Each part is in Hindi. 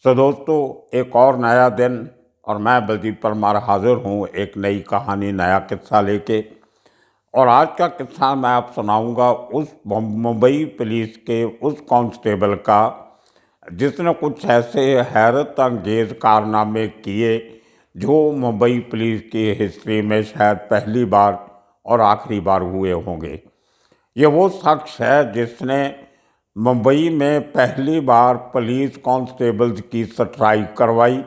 सो दोस्तों, एक और नया दिन और मैं बलजीत परमार हाजिर हूँ एक नई कहानी, नया किस्सा लेके। और आज का किस्सा मैं आप सुनाऊंगा उस मुंबई पुलिस के उस कांस्टेबल का जिसने कुछ ऐसे हैरत अंगेज कारनामे किए जो मुंबई पुलिस की हिस्ट्री में शायद पहली बार और आखिरी बार हुए होंगे। ये वो शख्स है जिसने मुंबई में पहली बार पुलिस कांस्टेबल्स की स्ट्राइक करवाई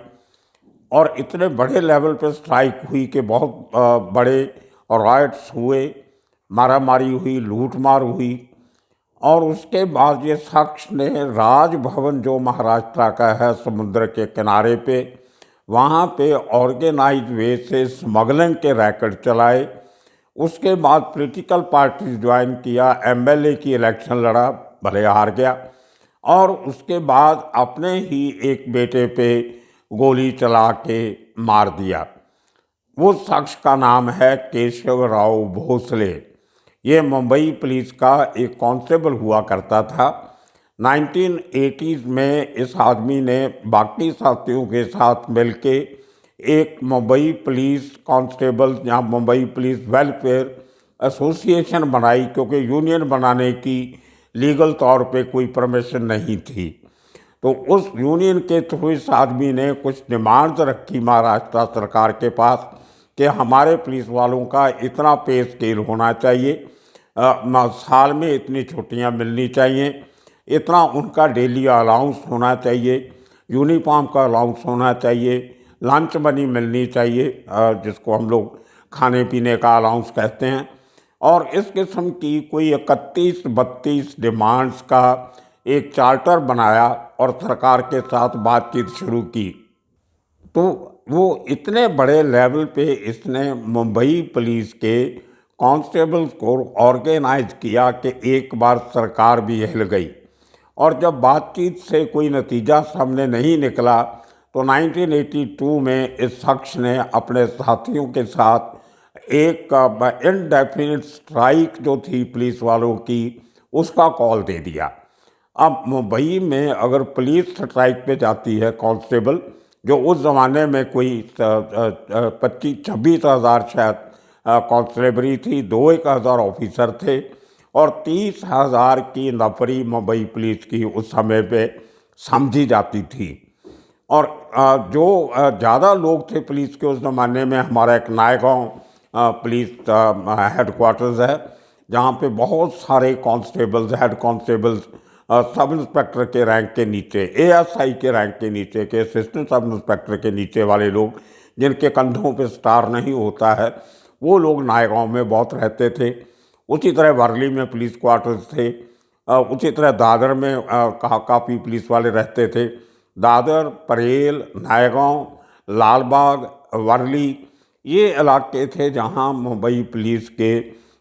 और इतने बड़े लेवल पर स्ट्राइक हुई कि बहुत बड़े राइट्स हुए, मारामारी हुई, लूटमार हुई। और उसके बाद ये शख्स ने राजभवन, जो महाराष्ट्र का है समुद्र के किनारे पे, वहाँ पे ऑर्गेनाइज वे से स्मगलिंग के रैकेट चलाए। उसके बाद पॉलिटिकल पार्टी ज्वाइन किया, एमएलए की इलेक्शन लड़ा, भले हार गया। और उसके बाद अपने ही एक बेटे पे गोली चला के मार दिया। वो शख्स का नाम है केशव राव भोसले। ये मुंबई पुलिस का एक कांस्टेबल हुआ करता था। 1980s में इस आदमी ने बाकी साथियों के साथ मिलके एक मुंबई पुलिस कांस्टेबल या मुंबई पुलिस वेलफेयर एसोसिएशन बनाई, क्योंकि यूनियन बनाने की लीगल तौर पे कोई परमिशन नहीं थी। तो उस यूनियन के थ्रू इस आदमी ने कुछ डिमांड्स रखी महाराष्ट्र सरकार के पास कि हमारे पुलिस वालों का इतना पे स्केल होना चाहिए, साल में इतनी छुट्टियां मिलनी चाहिए, इतना उनका डेली अलाउंस होना चाहिए, यूनिफॉर्म का अलाउंस होना चाहिए, लंच मनी मिलनी चाहिए, जिसको हम लोग खाने पीने का अलाउंस कहते हैं। और इस किस्म की कोई 31-32 डिमांड्स का एक चार्टर बनाया और सरकार के साथ बातचीत शुरू की। तो वो इतने बड़े लेवल पे इसने मुंबई पुलिस के कांस्टेबल्स को ऑर्गेनाइज किया कि एक बार सरकार भी हिल गई। और जब बातचीत से कोई नतीजा सामने नहीं निकला तो 1982 में इस शख्स ने अपने साथियों के साथ एक इनडेफिनिट स्ट्राइक जो थी पुलिस वालों की, उसका कॉल दे दिया। अब मुंबई में अगर पुलिस स्ट्राइक पे जाती है कांस्टेबल, जो उस ज़माने में कोई 25-26 हज़ार शायद कांस्टेबली थी, 2-1 हज़ार ऑफिसर थे और 30 हज़ार की नफरी मुंबई पुलिस की उस समय पे समझी जाती थी। और जो ज़्यादा लोग थे पुलिस के उस ज़माने में, हमारा एक नायगांव पुलिस हेडक्वार्टर्स है, जहाँ पे बहुत सारे constables, head constables, sub inspector के रैंक के नीचे, एएसआई के रैंक के नीचे के, असिस्टेंट सब इंस्पेक्टर के नीचे वाले लोग, जिनके कंधों पे स्टार नहीं होता है, वो लोग नायगांव में बहुत रहते थे। उसी तरह वर्ली में पुलिस क्वार्टर्स थे, उसी तरह दादर में काफ़ी पुलिस वाले रहते थे। दादर, परेल, नायगांव, लालबाग, वर्ली, ये इलाके थे जहां मुंबई पुलिस के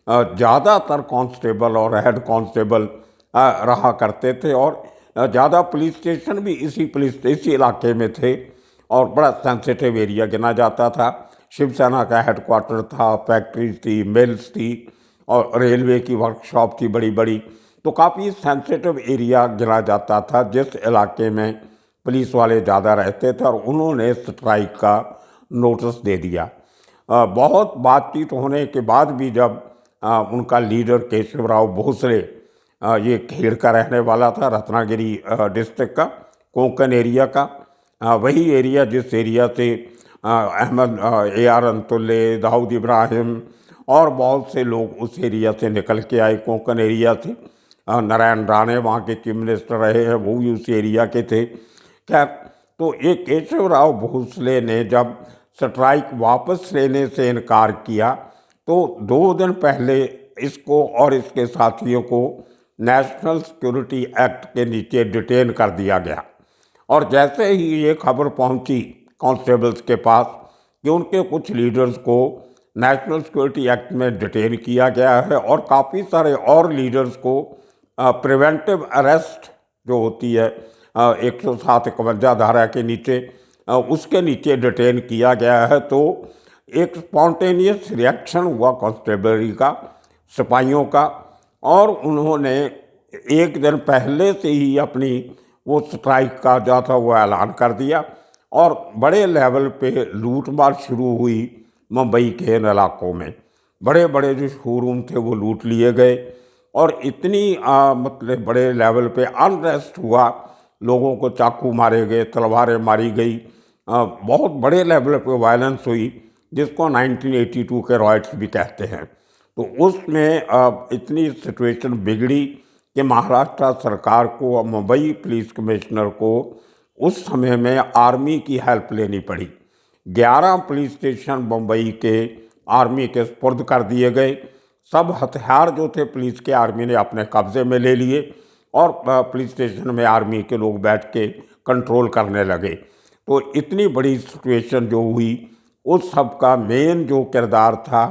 ज़्यादातर कांस्टेबल और हेड कांस्टेबल रहा करते थे। और ज़्यादा पुलिस स्टेशन भी इसी इलाके में थे और बड़ा सेंसिटिव एरिया गिना जाता था। शिवसेना का हेडक्वार्टर था, फैक्ट्रीज थी, मिल्स थी और रेलवे की वर्कशॉप थी बड़ी बड़ी। तो काफ़ी सेंसिटिव एरिया गिना जाता था जिस इलाके में पुलिस वाले ज़्यादा रहते थे, और उन्होंने स्ट्राइक का नोटिस दे दिया। बहुत बातचीत होने के बाद भी जब उनका लीडर केशव राव भोसले, ये खेड़ का रहने वाला था, रत्नागिरी डिस्ट्रिक्ट का, कोंकण एरिया का, वही एरिया जिस एरिया से अहमद AR अंतुल्ले, दाऊद इब्राहिम और बहुत से लोग उस एरिया से निकल के आए, कोंकण एरिया से। नारायण राणे वहाँ के चीफ मिनिस्टर रहे हैं, वो भी उस एरिया के थे। खैर, तो ये केशव राव भोसले ने जब स्ट्राइक वापस लेने से इनकार किया तो 2 दिन पहले इसको और इसके साथियों को नेशनल सिक्योरिटी एक्ट के नीचे डिटेन कर दिया गया। और जैसे ही ये खबर पहुंची कांस्टेबल्स के पास कि उनके कुछ लीडर्स को नेशनल सिक्योरिटी एक्ट में डिटेन किया गया है और काफ़ी सारे और लीडर्स को प्रिवेंटिव अरेस्ट जो होती है 107-51 धारा के नीचे, उसके नीचे डिटेन किया गया है, तो एक स्पॉन्टेनियस रिएक्शन हुआ कांस्टेबलरी का, सिपाहियों का। और उन्होंने एक दिन पहले से ही अपनी वो स्ट्राइक का जो था वो ऐलान कर दिया और बड़े लेवल पे लूटमार शुरू हुई मुंबई के इन इलाकों में। बड़े बड़े जो शोरूम थे वो लूट लिए गए और इतनी मतलब बड़े लेवल पे अनरेस्ट हुआ, लोगों को चाकू मारे गए, तलवारें मारी गई, बहुत बड़े लेवल पे वायलेंस हुई, जिसको 1982 के रॉयट्स भी कहते हैं। तो उसमें इतनी सिचुएशन बिगड़ी कि महाराष्ट्र सरकार को और मुंबई पुलिस कमिश्नर को उस समय में आर्मी की हेल्प लेनी पड़ी। 11 पुलिस स्टेशन मुंबई के आर्मी के सुपुर्द कर दिए गए। सब हथियार जो थे पुलिस के आर्मी ने अपने कब्जे में ले लिए और पुलिस स्टेशन में आर्मी के लोग बैठ के कंट्रोल करने लगे। तो इतनी बड़ी सिचुएशन जो हुई, उस सब का मेन जो किरदार था,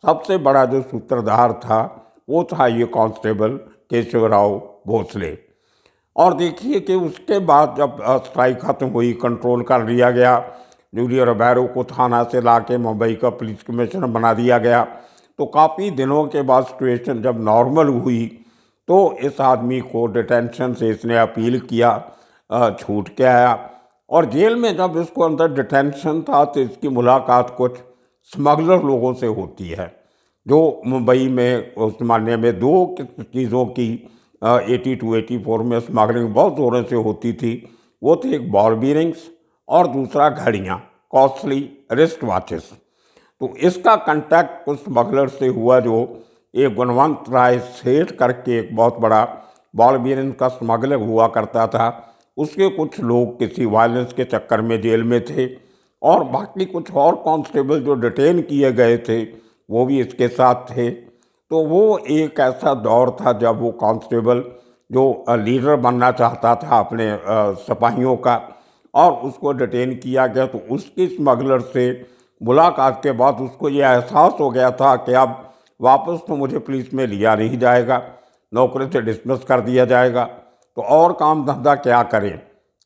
सबसे बड़ा जो सूत्रधार था, वो था ये कांस्टेबल केशवराव भोसले। और देखिए कि उसके बाद जब स्ट्राइक खत्म हुई, कंट्रोल कर लिया गया, जूलियो रोबेरो को थाना से ला के मुंबई का पुलिस कमिश्नर बना दिया गया, तो काफ़ी दिनों के बाद सिचुएशन जब नॉर्मल हुई तो इस आदमी को डिटेंशन से इसने अपील किया, छूट के आया। और जेल में जब इसको अंदर डिटेंशन था तो इसकी मुलाकात कुछ स्मगलर लोगों से होती है, जो मुंबई में उस ज़माने में दो चीज़ों की 82-84 में स्मगलिंग बहुत ज़ोरों से होती थी। वो थे एक बॉल बीयरिंग्स और दूसरा घड़ियाँ, कॉस्टली रिस्ट वॉचेस। तो इसका कांटेक्ट कुछ स्मगलर से हुआ, जो एक गुणवंत राय सेठ करके एक बहुत बड़ा बॉल बीयरिंग का स्मगलर हुआ करता था। उसके कुछ लोग किसी वायलेंस के चक्कर में जेल में थे और बाकी कुछ और कांस्टेबल जो डिटेन किए गए थे वो भी इसके साथ थे। तो वो एक ऐसा दौर था जब वो कांस्टेबल जो लीडर बनना चाहता था अपने सिपाहियों का, और उसको डिटेन किया गया। तो उसकी स्मगलर से मुलाकात के बाद उसको ये एहसास हो गया था कि अब वापस तो मुझे पुलिस में लिया नहीं जाएगा, नौकरी से डिसमिस कर दिया जाएगा, तो और काम धंधा क्या करें।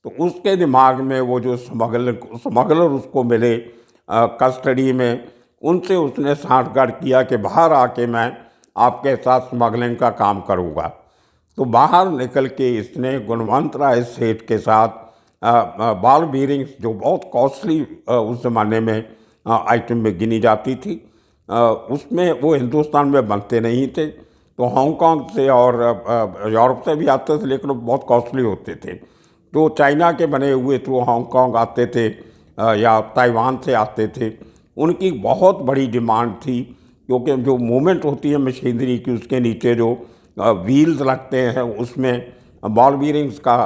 तो उसके दिमाग में वो जो स्मगलर उसको मिले कस्टडी में, उनसे उसने सांठगांठ किया कि बाहर आके मैं आपके साथ स्मगलिंग का काम करूँगा। तो बाहर निकल के इसने गुणवंत राय सेठ के साथ बॉल बीयरिंग्स, जो बहुत कॉस्टली उस ज़माने में आइटम में गिनी जाती थी, उसमें वो हिंदुस्तान में बनते नहीं थे, तो हांगकांग से और यूरोप से भी आते थे, लेकिन वो बहुत कॉस्टली होते थे। तो चाइना के बने हुए तो हांगकांग आते थे या ताइवान से आते थे। उनकी बहुत बड़ी डिमांड थी, क्योंकि जो मूवमेंट होती है मशीनरी की, उसके नीचे जो व्हील्स लगते हैं, उसमें बॉल बीयरिंग्स का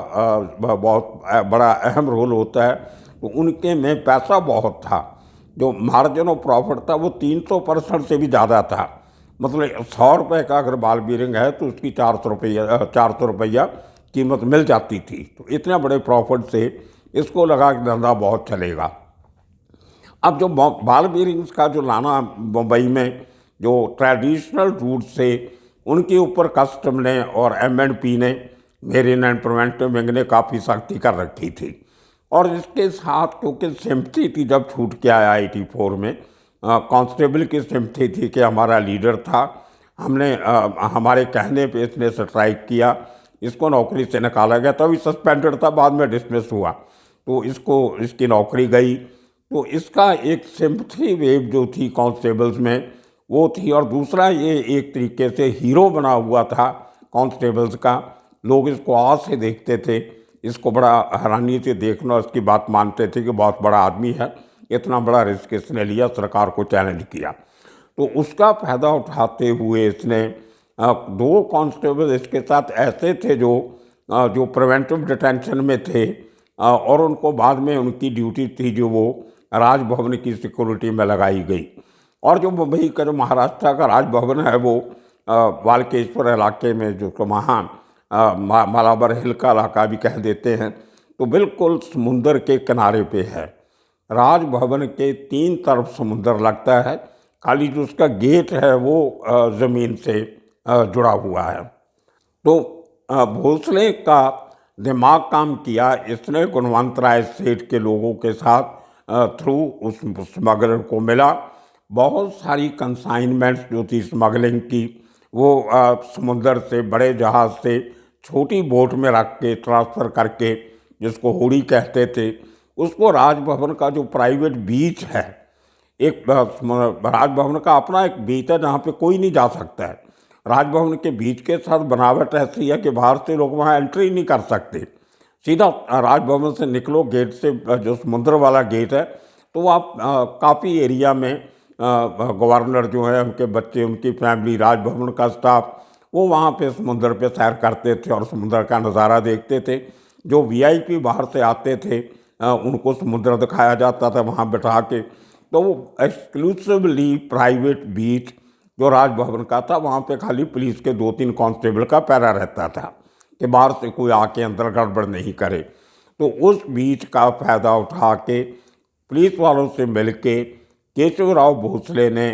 बहुत बड़ा अहम रोल होता है। तो उनके में पैसा बहुत था, जो मार्जिन ऑफ प्रॉफिट था वो 300% से भी ज़्यादा था। मतलब 100 रुपये का अगर बॉल बीयरिंग है तो उसकी 400 रुपया कीमत मिल जाती थी। तो इतने बड़े प्रॉफिट से इसको लगा कि धंधा बहुत चलेगा। अब जो बॉल बीयरिंग्स का जो लाना मुंबई में, जो ट्रेडिशनल रूट से, उनके ऊपर कस्टम ने और M&P ने, मेरिन एंड प्रिवेंटिव विंग ने काफ़ी सख्ती कर रखी थी। और इसके साथ क्योंकि सिम्पथी थी, जब छूट के आया 84 में, कांस्टेबल की सिम्पथी थी कि हमारा लीडर था, हमने हमारे कहने पे इसने स्ट्राइक किया, इसको नौकरी से निकाला गया, तभी सस्पेंडेड था, बाद में डिसमिस हुआ, तो इसकी नौकरी गई। तो इसका एक सिम्पथी वेव जो थी कांस्टेबल्स में वो थी। और दूसरा, ये एक तरीके से हीरो बना हुआ था कांस्टेबल्स का। लोग इसको आस से देखते थे, इसको बड़ा हैरानी से देखना, इसकी बात मानते थे कि बहुत बड़ा आदमी है, इतना बड़ा रिस्क इसने लिया, सरकार को चैलेंज किया। तो उसका फ़ायदा उठाते हुए इसने 2 कांस्टेबल इसके साथ ऐसे थे जो प्रिवेंटिव डिटेंशन में थे, और उनको बाद में उनकी ड्यूटी थी जो वो राजभवन की सिक्योरिटी में लगाई गई। और जो मुंबई का, जो महाराष्ट्र का राजभवन है, वो वालकेश्वर इलाके में, जो वहाँ मालाबार हिल का इलाका भी कह देते हैं, तो बिल्कुल समुंदर के किनारे पे है। राजभवन के 3 तरफ समुंदर लगता है, खाली जो उसका गेट है वो ज़मीन से जुड़ा हुआ है। तो भोसले का दिमाग काम किया, इसने गुणवंत राय सेठ के लोगों के साथ थ्रू उस स्मगलर को मिला। बहुत सारी कंसाइनमेंट्स जो थी स्मगलिंग की, वो समुंदर से, बड़े जहाज़ से छोटी बोट में रख के ट्रांसफ़र करके, जिसको होड़ी कहते थे, उसको राजभवन का जो प्राइवेट बीच है, एक राजभवन का अपना एक बीच है जहाँ पे कोई नहीं जा सकता है। राजभवन के बीच के साथ बनावट ऐसी है कि बाहर से लोग वहाँ एंट्री नहीं कर सकते। सीधा राजभवन से निकलो गेट से, जो समुद्र वाला गेट है, तो आप काफ़ी एरिया में गवर्नर जो है, उनके बच्चे, उनकी फैमिली, राजभवन का स्टाफ, वो वहाँ पे समुद्र पे सैर करते थे और समुद्र का नज़ारा देखते थे। जो वीआईपी बाहर से आते थे उनको समुद्र दिखाया जाता था वहाँ बैठा के। तो वो एक्सक्लूसिवली प्राइवेट बीच जो राजभवन का था, वहाँ पे खाली पुलिस के 2-3 कांस्टेबल का पहरा रहता था कि बाहर से कोई आके अंदर गड़बड़ नहीं करे। तो उस बीच का फ़ायदा उठा के पुलिस वालों से मिल के केशवराव भोसले ने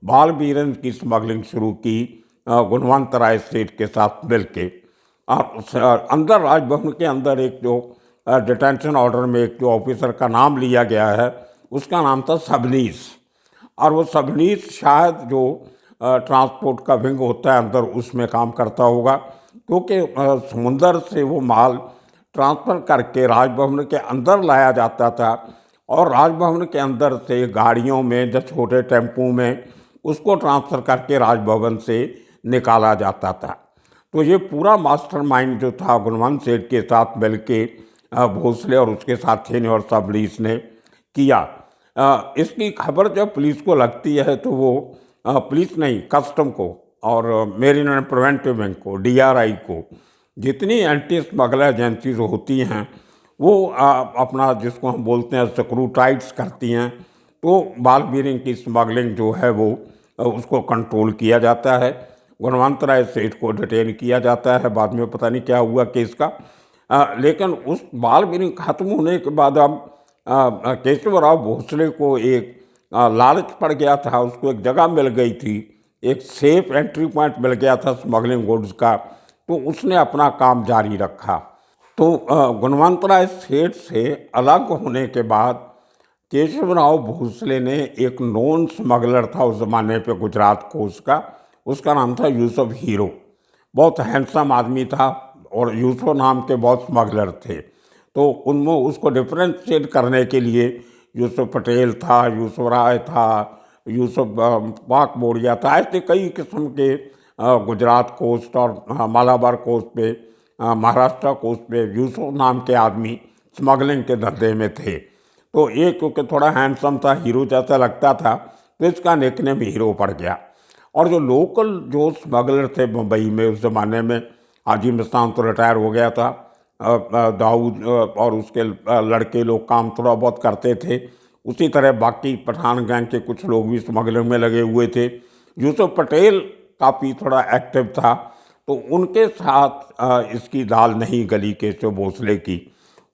बाल बीरन की स्मगलिंग शुरू की गुणवंतराय सेठ के साथ मिल के। और अंदर राजभवन के अंदर एक जो डिटेंशन ऑर्डर में एक जो ऑफिसर का नाम लिया गया है, उसका नाम था सबनीस। और वो सबनीस शायद जो ट्रांसपोर्ट का विंग होता है अंदर, उसमें काम करता होगा, क्योंकि समुंदर से वो माल ट्रांसफ़र करके राजभवन के अंदर लाया जाता था और राजभवन के अंदर से गाड़ियों में या छोटे टेम्पू में उसको ट्रांसफ़र करके राजभवन से निकाला जाता था। तो ये पूरा मास्टरमाइंड जो था गुणवंत सेठ के साथ मिल के भोसले और उसके साथी ने और सबनीस ने किया। इसकी खबर जब पुलिस को लगती है तो वो पुलिस नहीं, कस्टम को और मेरीन एंड प्रिवेंटिव विंग को, डीआरआई को, जितनी एंटी स्मगलर एजेंसीज होती हैं वो अपना, जिसको हम बोलते हैं, स्क्रूटाइट्स करती हैं। तो बाल बीरन की स्मगलिंग जो है वो उसको कंट्रोल किया जाता है। गुणवंतराय सेठ को डिटेन किया जाता है, बाद में पता नहीं क्या हुआ केस का। लेकिन उस बाल बीरन खत्म होने के बाद अब केशवराव भोसले को एक लालच पड़ गया था, उसको एक जगह मिल गई थी, एक सेफ एंट्री पॉइंट मिल गया था स्मगलिंग गुड्स का, तो उसने अपना काम जारी रखा। तो गुणवंतराय सेठ से अलग होने के बाद केशवराव भोसले ने एक नॉन स्मगलर था उस ज़माने पे गुजरात कोस्ट का, उसका नाम था यूसुफ हीरो। बहुत हैंडसम आदमी था और यूसुफ नाम के बहुत स्मगलर थे। तो उनमें उसको डिफ्रेंशिएट करने के लिए यूसुफ पटेल था, यूसुफ राय था, यूसुफ पाक बोरिया था, ऐसे कई किस्म के गुजरात कोस्ट और मालाबार कोस्ट पे, महाराष्ट्र कोस्ट पे यूसुफ नाम के आदमी स्मगलिंग के धंधे में थे। तो ये क्योंकि थोड़ा हैंडसम था, हीरो जैसा लगता था, तो इसका निकनेम हीरो पड़ गया। और जो लोकल जो स्मगलर थे मुंबई में उस ज़माने में, हाजी मस्तान तो रिटायर हो गया था, दाऊद और उसके लड़के लोग काम थोड़ा बहुत करते थे, उसी तरह बाकी पठान गैंग के कुछ लोग भी स्मगलिंग में लगे हुए थे। यूसुफ पटेल काफ़ी थोड़ा एक्टिव था, तो उनके साथ इसकी दाल नहीं गली केशव भोसले की।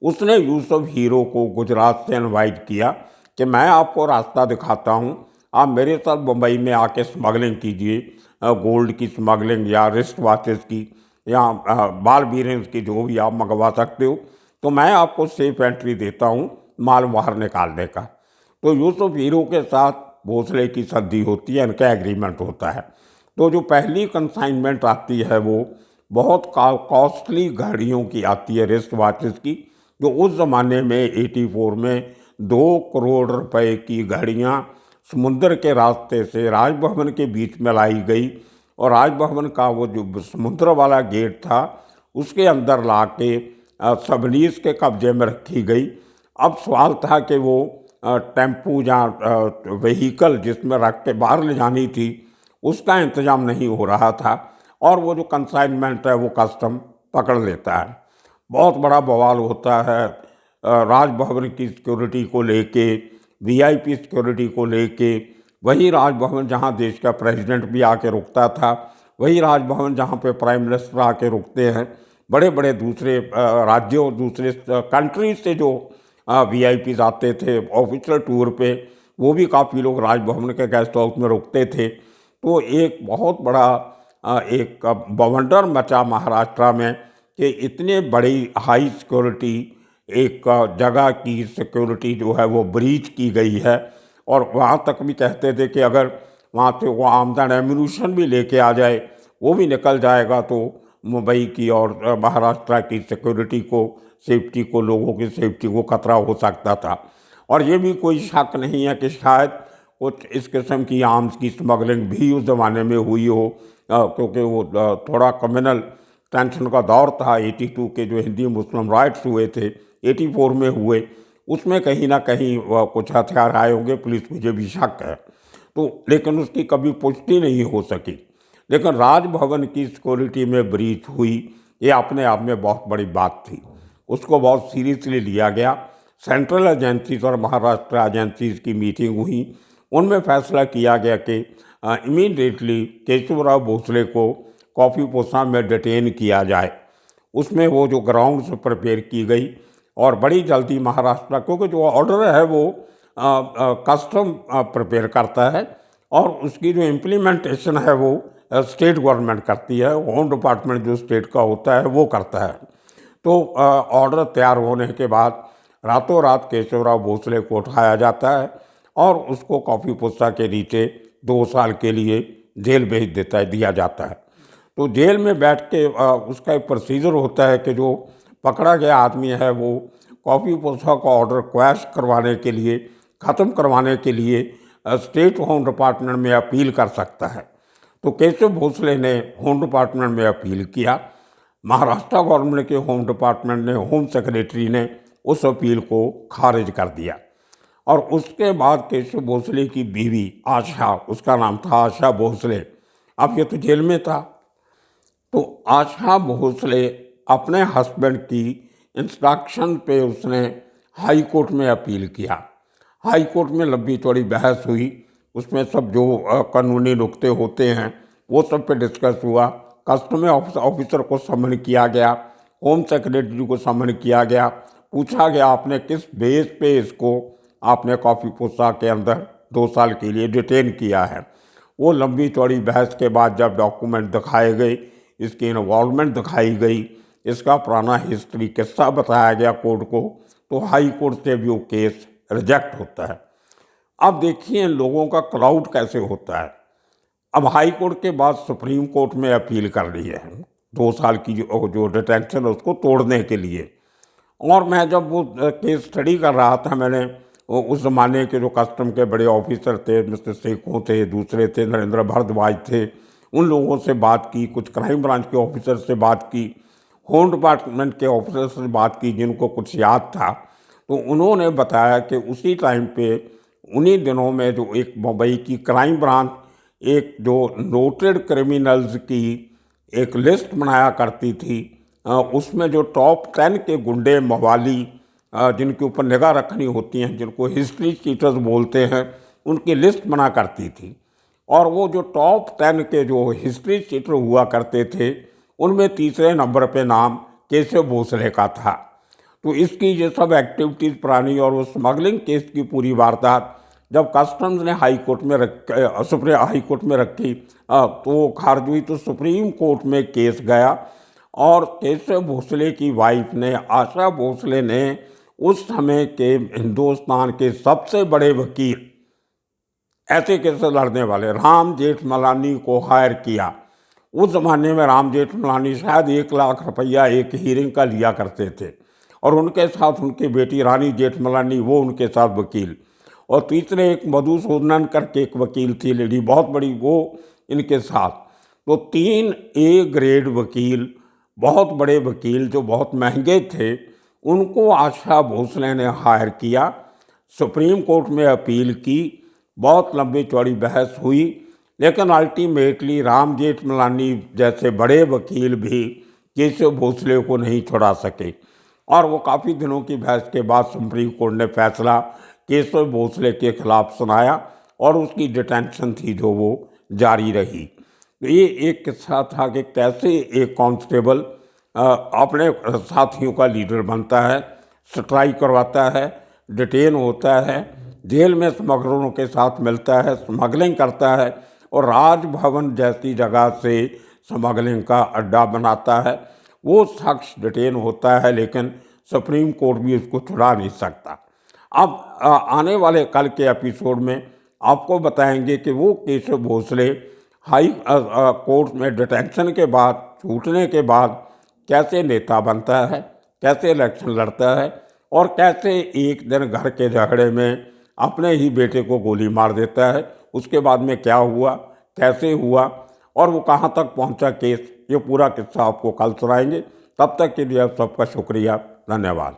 उसने यूसुफ हीरो को गुजरात से इनवाइट किया कि मैं आपको रास्ता दिखाता हूँ, आप मेरे साथ मुंबई में आके स्मगलिंग कीजिए, गोल्ड की स्मगलिंग या रिस्ट वॉचेस की या बाल बीरन की, जो भी आप मंगवा सकते हो, तो मैं आपको सेफ एंट्री देता हूँ माल बाहर निकालने का। तो यूसुफ हीरो के साथ भोसले की संधि होती है, इनका एग्रीमेंट होता है। तो जो पहली कंसाइनमेंट आती है वो बहुत कॉस्टली घड़ियों की आती है, रिस्ट वॉचेस की, जो उस ज़माने में 84 में 2 करोड़ रुपए की घड़ियाँ समुद्र के रास्ते से राजभवन के बीच में लाई गई और राजभवन का वो जो समुद्र वाला गेट था उसके अंदर ला के सबनीस के कब्जे में रखी गई। अब सवाल था कि वो टेम्पू या व्हीकल जिसमें रख के बाहर ले जानी थी उसका इंतज़ाम नहीं हो रहा था और वो जो कंसाइनमेंट है वो कस्टम पकड़ लेता है। बहुत बड़ा बवाल होता है राजभवन की सिक्योरिटी को लेके, वीआईपी सिक्योरिटी को लेके। वही राजभवन जहाँ देश का प्रेसिडेंट भी आके रुकता था, वही राजभवन जहाँ पे प्राइम मिनिस्टर आके रुकते हैं। बड़े बड़े दूसरे राज्यों, दूसरे कंट्रीज से जो वीआईपीज आते थे ऑफिशियल टूर पे, वो भी काफ़ी लोग राजभवन के गेस्ट हाउस में रुकते थे। तो एक बहुत बड़ा एक बवंडर मचा महाराष्ट्र में कि इतने बड़ी हाई सिक्योरिटी एक जगह की सिक्योरिटी जो है वो ब्रीच की गई है। और वहाँ तक भी कहते थे कि अगर वहाँ से वो आमदन एम्यूनिशन भी लेके आ जाए वो भी निकल जाएगा तो मुंबई की और महाराष्ट्र की सिक्योरिटी को, सेफ्टी को, लोगों की सेफ्टी को खतरा हो सकता था। और ये भी कोई शक नहीं है कि शायद कुछ इस किस्म की आर्म्स की स्मगलिंग भी उस ज़माने में हुई हो, क्योंकि वो थोड़ा कम्युनल टेंशन का दौर था। 82 के जो हिंदी मुस्लिम राइट्स हुए थे, 84 में हुए, उसमें कहीं ना कहीं कुछ हथियार आए होंगे, पुलिस मुझे भी शक है। तो लेकिन उसकी कभी पुष्टि नहीं हो सकी। लेकिन राजभवन की सिक्योरिटी में ब्रीच हुई, ये अपने आप में बहुत बड़ी बात थी। उसको बहुत सीरियसली लिया गया। सेंट्रल एजेंसीज और महाराष्ट्र एजेंसीज की मीटिंग हुई, उनमें फैसला किया गया कि इमीडिएटली केशवराव भोसले को कॉफ़ीपुसा में डिटेन किया जाए। उसमें वो जो ग्राउंड्स प्रिपेयर की गई और बड़ी जल्दी महाराष्ट्र, क्योंकि जो ऑर्डर है वो कस्टम प्रिपेयर करता है और उसकी जो इम्प्लीमेंटेशन है वो स्टेट गवर्नमेंट करती है। होम डिपार्टमेंट जो स्टेट का होता है वो करता है। तो ऑर्डर तैयार होने के बाद रातों रात केशवराव भोसले को उठाया जाता है और उसको कॉफ़ीपुसा के नीचे 2 साल के लिए जेल भेज दिया जाता है। तो जेल में बैठ के उसका एक प्रोसीजर होता है कि जो पकड़ा गया आदमी है वो कॉफ़ीपुसा का ऑर्डर क्वैश करवाने के लिए, ख़त्म करवाने के लिए स्टेट होम डिपार्टमेंट में अपील कर सकता है। तो केशव भोसले ने होम डिपार्टमेंट में अपील किया। महाराष्ट्र गवर्नमेंट के होम डिपार्टमेंट ने, होम सेक्रेटरी ने उस अपील को खारिज कर दिया। और उसके बाद केशव भोसले की बीवी आशा, उसका नाम था आशा भोसले, अब ये तो जेल में था, तो आशा भोसले अपने हस्बैंड की इंस्ट्रक्शन पे उसने हाई कोर्ट में अपील किया। हाई कोर्ट में लंबी चौड़ी बहस हुई, उसमें सब जो कानूनी नुक्ते होते हैं वो सब पे डिस्कस हुआ। कस्टम ऑफिसर को समन किया गया, होम सेक्रेटरी को समन किया गया, पूछा गया आपने किस बेस पे इसको आपने कॉफ़ीपुसा के अंदर 2 साल के लिए डिटेन किया है। वो लंबी चौड़ी बहस के बाद जब डॉक्यूमेंट दिखाए गए, इसकी इन्वॉल्वमेंट दिखाई गई, इसका पुराना हिस्ट्री किस्सा बताया गया कोर्ट को, तो हाई कोर्ट से भी वो केस रिजेक्ट होता है। अब देखिए इन लोगों का क्राउड कैसे होता है। अब हाई कोर्ट के बाद सुप्रीम कोर्ट में अपील कर रही है 2 साल की जो डिटेंशन है उसको तोड़ने के लिए। और मैं जब वो केस स्टडी कर रहा था, मैंने उस ज़माने के जो कस्टम के बड़े ऑफिसर थे, मिस्टर सेखों थे, दूसरे थे, नरेंद्र भारद्वाज थे, उन लोगों से बात की, कुछ क्राइम ब्रांच के ऑफिसर से बात की, होम डिपार्टमेंट के ऑफिसर से बात की जिनको कुछ याद था। तो उन्होंने बताया कि उसी टाइम पे, उन्हीं दिनों में जो एक मुंबई की क्राइम ब्रांच एक जो नोटेड क्रिमिनल्स की एक लिस्ट बनाया करती थी, उसमें जो टॉप 10 के गुंडे मवाली जिनके ऊपर निगाह रखनी होती हैं, जिनको हिस्ट्री चीटर्स बोलते हैं, उनकी लिस्ट बना करती थी। और वो जो टॉप 10 के जो हिस्ट्री चीटर हुआ करते थे, उनमें तीसरे नंबर पे नाम केशव भोसले का था। तो इसकी ये सब एक्टिविटीज़ पुरानी और वो स्मगलिंग केस की पूरी वारदात जब कस्टम्स ने हाई कोर्ट में रखी तो खारिज हुई, तो सुप्रीम कोर्ट में केस गया। और केशव भोसले की वाइफ ने, आशा भोसले ने, उस समय के हिंदुस्तान के सबसे बड़े वकील, ऐसे केस लड़ने वाले राम जेठमलानी को हायर किया। उस ज़माने में राम जेठमलानी शायद 1 लाख रुपया एक हीयरिंग का लिया करते थे, और उनके साथ उनकी बेटी रानी जेठमलानी, वो उनके साथ वकील। और तीसरे एक मधुसूदनन करके एक वकील थी लेडी, बहुत बड़ी, वो इनके साथ। तो 3 ए ग्रेड वकील, बहुत बड़े वकील जो बहुत महंगे थे, उनको आशा भोसले ने हायर किया। सुप्रीम कोर्ट में अपील की, बहुत लंबी चौड़ी बहस हुई, लेकिन अल्टीमेटली राम जेठमलानी जैसे बड़े वकील भी केशव भोसले को नहीं छुड़ा सके। और वो काफ़ी दिनों की बहस के बाद सुप्रीम कोर्ट ने फैसला केशव भोसले के खिलाफ सुनाया और उसकी डिटेंशन थी जो वो जारी रही। तो ये एक किस्सा था कि कैसे एक कांस्टेबल अपने साथियों का लीडर बनता है, स्ट्राइक करवाता है, डिटेन होता है, जेल में स्मगलरों के साथ मिलता है, स्मगलिंग करता है और राजभवन जैसी जगह से स्मगलिंग का अड्डा बनाता है। वो शख्स डिटेन होता है, लेकिन सुप्रीम कोर्ट भी उसको छुड़ा नहीं सकता। अब आने वाले कल के एपिसोड में आपको बताएंगे कि वो केशव भोसले हाई कोर्ट में डिटेंशन के बाद छूटने के बाद कैसे नेता बनता है, कैसे इलेक्शन लड़ता है और कैसे एक दिन घर के झगड़े में अपने ही बेटे को गोली मार देता है। उसके बाद में क्या हुआ, कैसे हुआ और वो कहाँ तक पहुँचा केस, ये पूरा किस्सा आपको कल सुनाएंगे। तब तक के लिए आप सबका शुक्रिया, धन्यवाद।